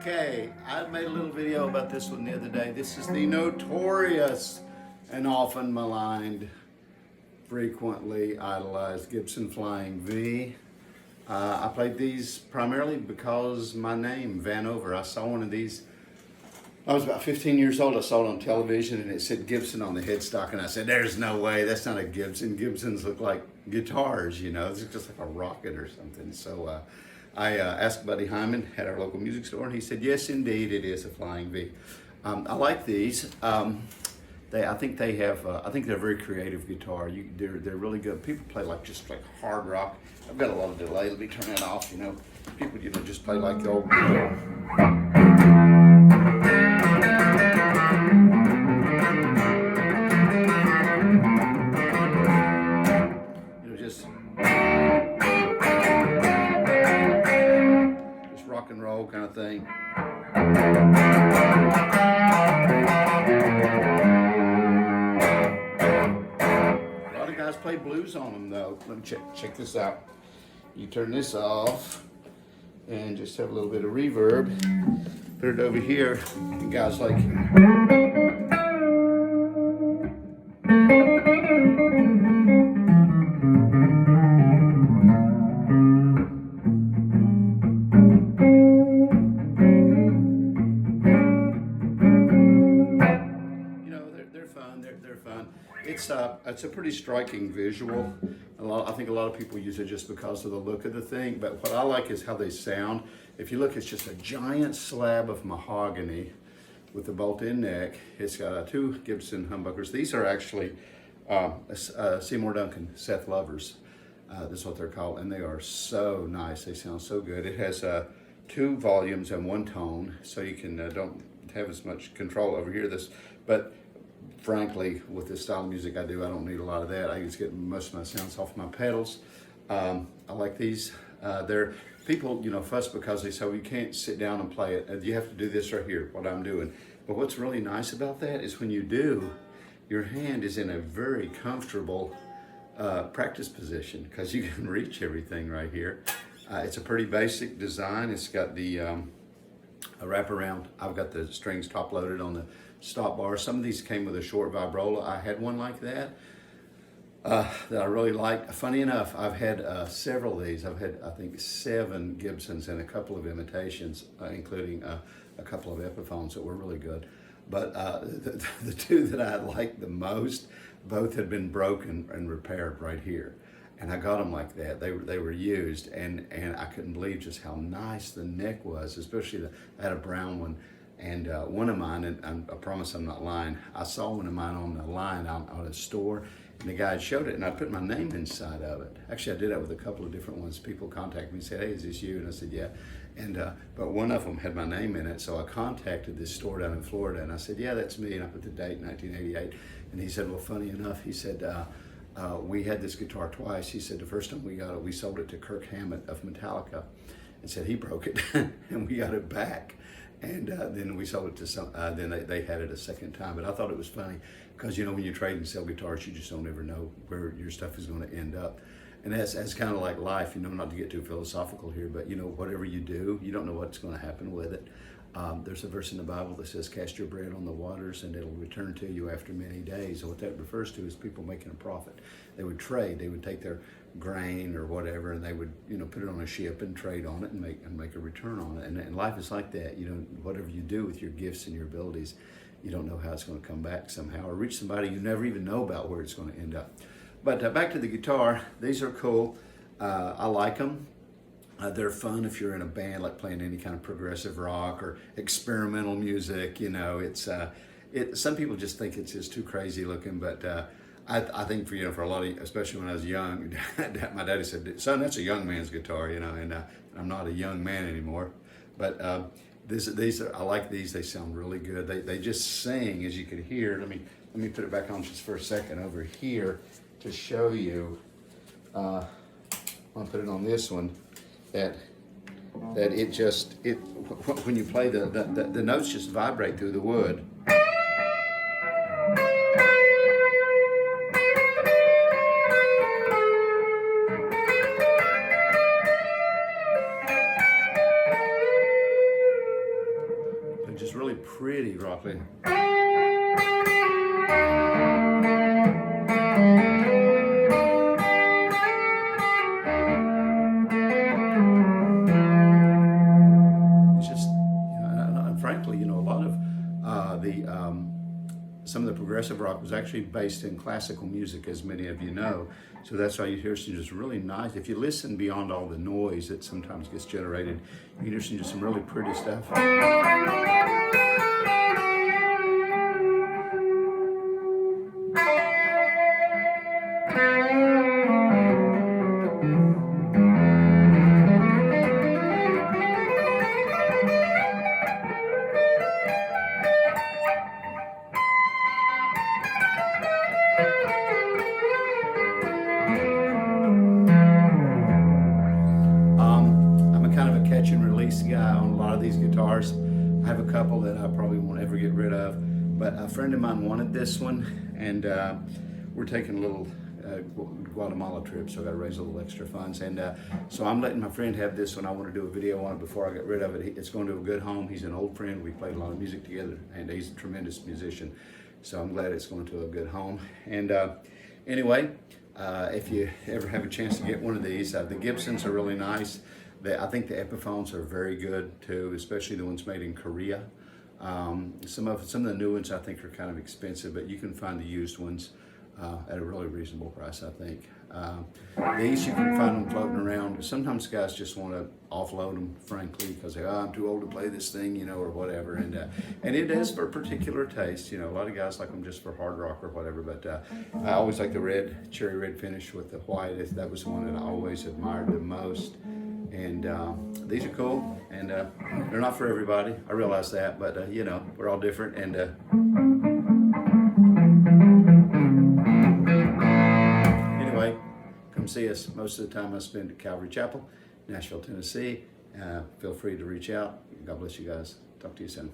Okay, I made a little video about this one the other day. This is the notorious and often maligned, frequently idolized Gibson Flying V. I played these primarily because my name, Vanover. I saw one of these, I was about 15 years old. I saw it on television and it said Gibson on the headstock, and I said, there's no way, that's not a Gibson. Gibsons look like guitars, you know, it's just like a rocket or something. So I asked Buddy Hyman at our local music store, and he said, yes, indeed, it is a Flying V. I like these. I think they have. I think they're a very creative guitar. They're really good. People play just like hard rock. I've got a lot of delay. Let me turn that off. You know, people just play like the old. Just rock and roll kind of thing. A lot of guys play blues on them though. Let me check this out. You turn this off and just have a little bit of reverb. Put it over here, and guys like. They're fun. It's a pretty striking visual. I think a lot of people use it just because of the look of the thing, but what I like is how they sound. If you look, it's just a giant slab of mahogany with a bolt-in neck. It's got two Gibson humbuckers. These are actually Seymour Duncan Seth Lovers. This is what they're called, and they are so nice. They sound so good. It has 2 volumes and 1 tone, so you can don't have as much control over here. But frankly, with this style of music I do, I don't need a lot of that. I just get most of my sounds off my pedals. I like these. They're people, fuss because they say, well, you can't sit down and play it. You have to do this right here, what I'm doing. But what's really nice about that is when you do, your hand is in a very comfortable practice position because you can reach everything right here. It's a pretty basic design. It's got the a wraparound. I've got the strings top loaded on the stop bar. Some of these came with a short vibrola. I had one like that that I really liked. Funny enough, I've had several of these. I've had, I think, 7 Gibsons and a couple of imitations, including a couple of Epiphones that were really good. But the 2 that I liked the most, both had been broken and repaired right here. And I got them like that. They were used, and I couldn't believe just how nice the neck was, especially I had a brown one. And one of mine, and I promise I'm not lying, I saw one of mine on the line out at a store, and the guy showed it, and I put my name inside of it. Actually, I did that with a couple of different ones. People contacted me and said, hey, is this you? And I said, yeah. And but one of them had my name in it, so I contacted this store down in Florida, and I said, yeah, that's me, and I put the date, 1988. And he said, well, funny enough, he said, we had this guitar twice. He said the first time we got it, we sold it to Kirk Hammett of Metallica, and said he broke it, and we got it back. And then we sold it to some, then they had it a second time. But I thought it was funny because, when you trade and sell guitars, you just don't ever know where your stuff is going to end up. And that's kind of like life, not to get too philosophical here, but, whatever you do, you don't know what's going to happen with it. There's a verse in the Bible that says, cast your bread on the waters and it'll return to you after many days. And what that refers to is people making a profit. They would trade. They would take their grain or whatever, and they would, you know, put it on a ship and trade on it and make a return on it. And life is like that. You know, whatever you do with your gifts and your abilities, you don't know how it's going to come back somehow or reach somebody you never even know about where it's going to end up. But back to the guitar, these are cool. I like them. They're fun if you're in a band, like playing any kind of progressive rock or experimental music. You know, it's some people just think it's just too crazy looking, but I think for, you know, for a lot of, especially when I was young, my daddy said, "Son, that's a young man's guitar," you know, and I'm not a young man anymore. But these are, I like these. They sound really good. They just sing, as you can hear. Let me put it back on just for a second over here to show you. I'll put it on this one. That it just, when you play the notes just vibrate through the wood. They're just really pretty, Rocky. Frankly, you know, a lot of some of the progressive rock was actually based in classical music, as many of you know. So that's why you hear some just really nice. If you listen beyond all the noise that sometimes gets generated, you hear some just some really pretty stuff. Catch and release guy on a lot of these guitars. I have a couple that I probably won't ever get rid of, but a friend of mine wanted this one, and we're taking a little Guatemala trip, so I got to raise a little extra funds, and so I'm letting my friend have this one. I want to do a video on it before I get rid of it. It's going to a good home. He's an old friend. We played a lot of music together, and he's a tremendous musician, so I'm glad it's going to a good home. And anyway, if you ever have a chance to get one of these, the Gibsons are really nice. I think the Epiphones are very good too, especially the ones made in Korea. Some of the new ones I think are kind of expensive, but you can find the used ones at a really reasonable price, I think. These you can find them floating around. Sometimes guys just want to offload them, frankly, because they, I'm too old to play this thing, you know, or whatever. And it is for particular taste. You know, a lot of guys like them just for hard rock or whatever. But I always like the red, cherry red finish with the white. That was the one that I always admired the most. And these are cool, and they're not for everybody. I realize that, but you know, we're all different. And anyway, come see us. Most of the time I spend at Calvary Chapel, Nashville, Tennessee. Feel free to reach out. God bless you guys. Talk to you soon.